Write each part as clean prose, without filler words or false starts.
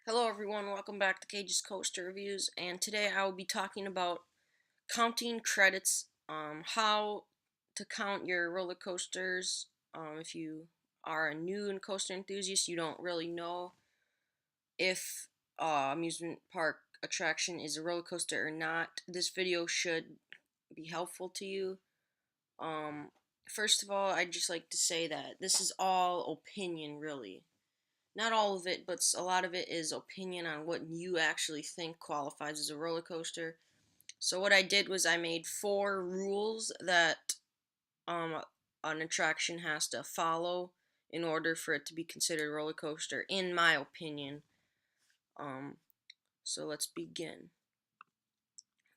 Hello everyone, welcome back to Cage's Coaster Reviews, and today I will be talking about counting credits, how to count your roller coasters. If you are a new coaster enthusiast, you don't really know if amusement park attraction is a roller coaster or not, this video should be helpful to you. Um, First of all, I'd just like to say that this is all opinion, really. Not all of it, but a lot of it is opinion on what you actually think qualifies as a roller coaster. So what I did was I made 4 rules that an attraction has to follow in order for it to be considered a roller coaster, in my opinion. Um, so let's begin.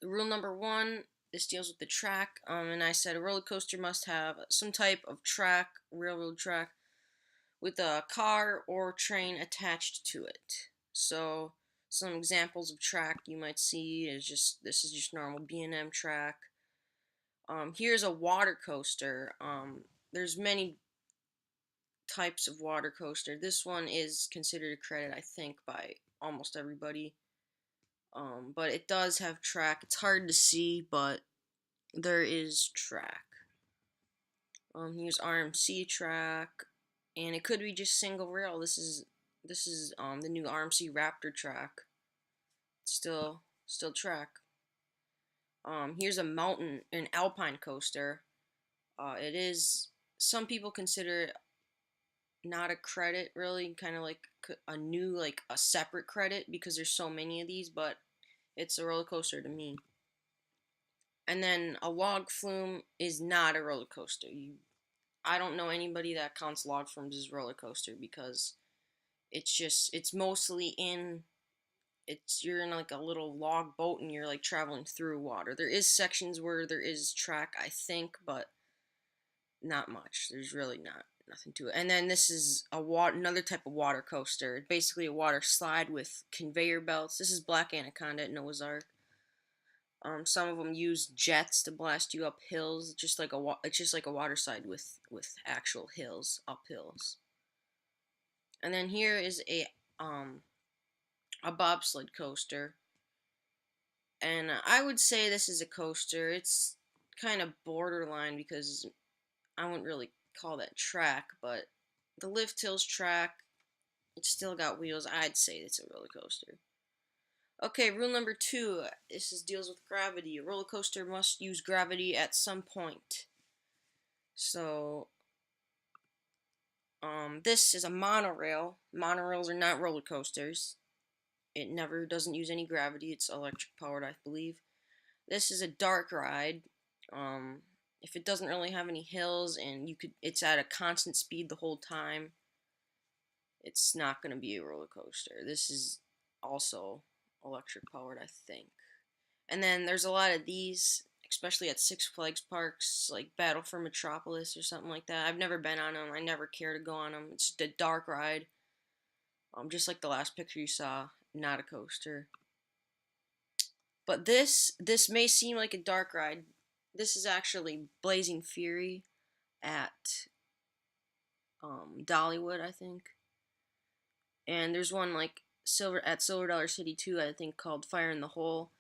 Rule number 1. This deals with the track, and I said a roller coaster must have some type of track, railroad track, with a car or train attached to it. So some examples of track you might see is this is just normal B&M track. Here's a water coaster. There's many types of water coaster. This one is considered a credit, I think, by almost everybody. But it does have track. It's hard to see, but there is track. Here's RMC track, and it could be just single rail. This is the new RMC Raptor track. Still track. Here's a an alpine coaster. It is, some people consider it not a credit, really, kind of like like a separate credit because there's so many of these, but it's a roller coaster to me. And then a log flume is not a roller coaster. I don't know anybody that counts log flumes as roller coaster because it's mostly you're in like a little log boat and you're like traveling through water. There is sections where there is track, I think, but not much. There's really nothing to it. And then this is another type of water coaster. Basically a water slide with conveyor belts. This is Black Anaconda at Noah's Ark. Some of them use jets to blast you up hills, it's just like a water slide with actual hills, up hills. And then here is a bobsled coaster. And I would say this is a coaster. It's kind of borderline because I wouldn't really call that track, but the lift hills track, it's still got wheels. I'd say it's a roller coaster. Okay, rule number 2. Deals with gravity. A roller coaster must use gravity at some point. So, this is a monorail. Monorails are not roller coasters. It never doesn't use any gravity. It's electric powered, I believe. This is a dark ride. Um, if it doesn't really have any hills and it's at a constant speed the whole time, it's not going to be a roller coaster. This is also electric powered, I think. And then there's a lot of these, especially at Six Flags parks, like Battle for Metropolis or something like that. I've never been on them. I never care to go on them. It's just a dark ride. Just like the last picture you saw, not a coaster. But this may seem like a dark ride. This is actually Blazing Fury at Dollywood, I think. And there's one like Silver Dollar City too, I think, called Fire in the Hole.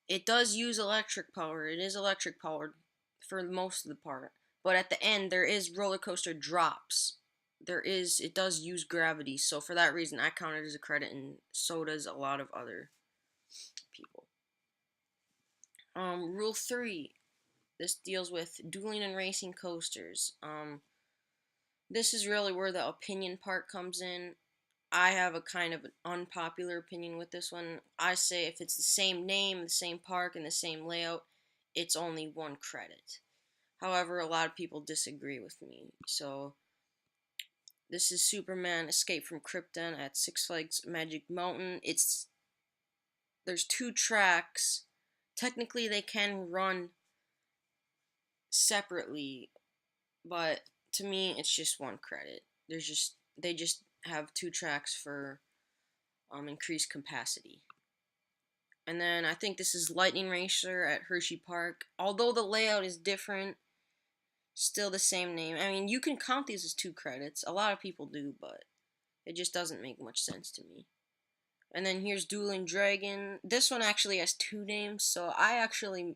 It does use electric power. It is electric powered for most of the part. But at the end there is roller coaster drops. It does use gravity, so for that reason I count it as a credit, and so does a lot of other people. Rule 3. This deals with dueling and racing coasters. This is really where the opinion part comes in. I have a kind of an unpopular opinion with this one. I say if it's the same name, the same park, and the same layout, it's only 1 credit. However, a lot of people disagree with me. So, this is Superman Escape from Krypton at Six Flags Magic Mountain. There's 2 tracks. Technically, they can run separately, but to me, it's just 1 credit. They just have 2 tracks for increased capacity. And then I think this is Lightning Racer at Hershey Park. Although the layout is different, still the same name. I mean, you can count these as 2 credits. A lot of people do, but it just doesn't make much sense to me. And then here's Dueling Dragon. This one actually has two names, so I actually,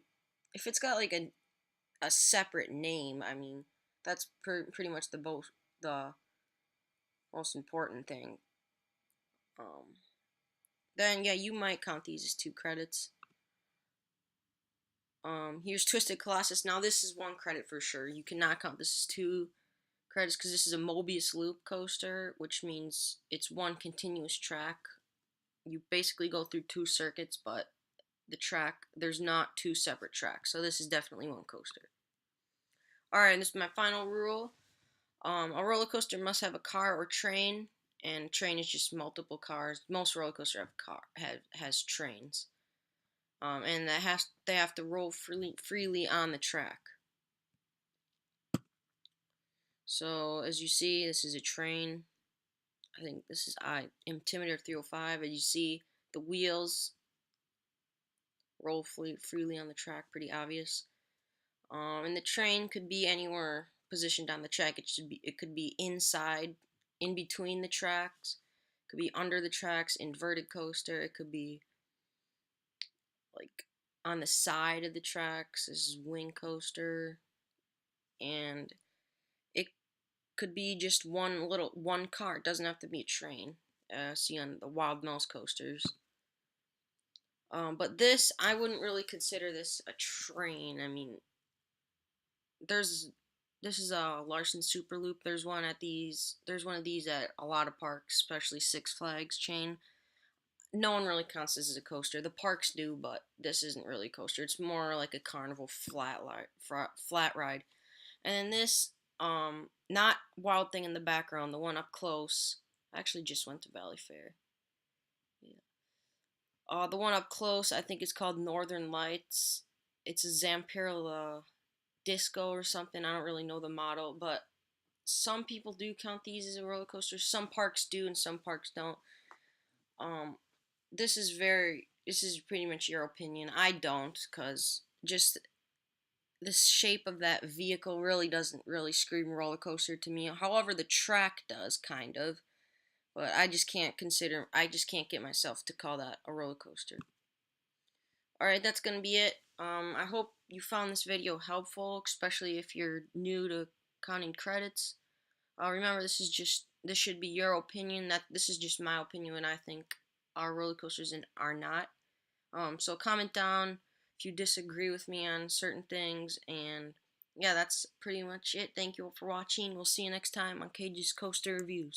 if it's got like a separate name, I mean, that's pretty much the most important thing. Then yeah, you might count these as 2 credits. Here's Twisted Colossus. Now this is 1 credit for sure. You cannot count this as 2 credits because this is a Mobius loop coaster, which means it's one continuous track. You basically go through 2 circuits, but there's not 2 separate tracks. So this is definitely 1 coaster. Alright, this is my final rule. A roller coaster must have a car or train, and train is just multiple cars. Most roller coasters has trains. And they have to roll freely on the track. So as you see, this is a train. I think this is Intimidator 305. As you see, the wheels roll freely on the track, pretty obvious. And the train could be anywhere positioned on the track. It could be inside, in between the tracks. It could be under the tracks, inverted coaster. It could be like on the side of the tracks. This is wing coaster, and it could be just one car. It doesn't have to be a train. See on the Wild Mouse coasters. But this, I wouldn't really consider this a train. I mean, this is a Larson Super Loop. There's one of these at a lot of parks, especially Six Flags chain. No one really counts this as a coaster. The parks do, but this isn't really a coaster. It's more like a carnival flat ride. And then this, not Wild Thing in the background, the one up close. I actually just went to Valley Fair. Yeah. The one up close, I think it's called Northern Lights. It's a Zamperla Disco or something. I don't really know the model, but some people do count these as a roller coaster. Some parks do, and some parks don't. Um, this is pretty much your opinion. I don't, cause just the shape of that vehicle really doesn't really scream roller coaster to me. However, the track does kind of, but I just can't get myself to call that a roller coaster. Alright, that's gonna be it. I hope you found this video helpful, especially if you're new to counting credits. Remember, this should be your opinion. This is just my opinion, and I think our roller coasters are not. So comment down if you disagree with me on certain things, and yeah, that's pretty much it. Thank you all for watching. We'll see you next time on Cage's Coaster Reviews.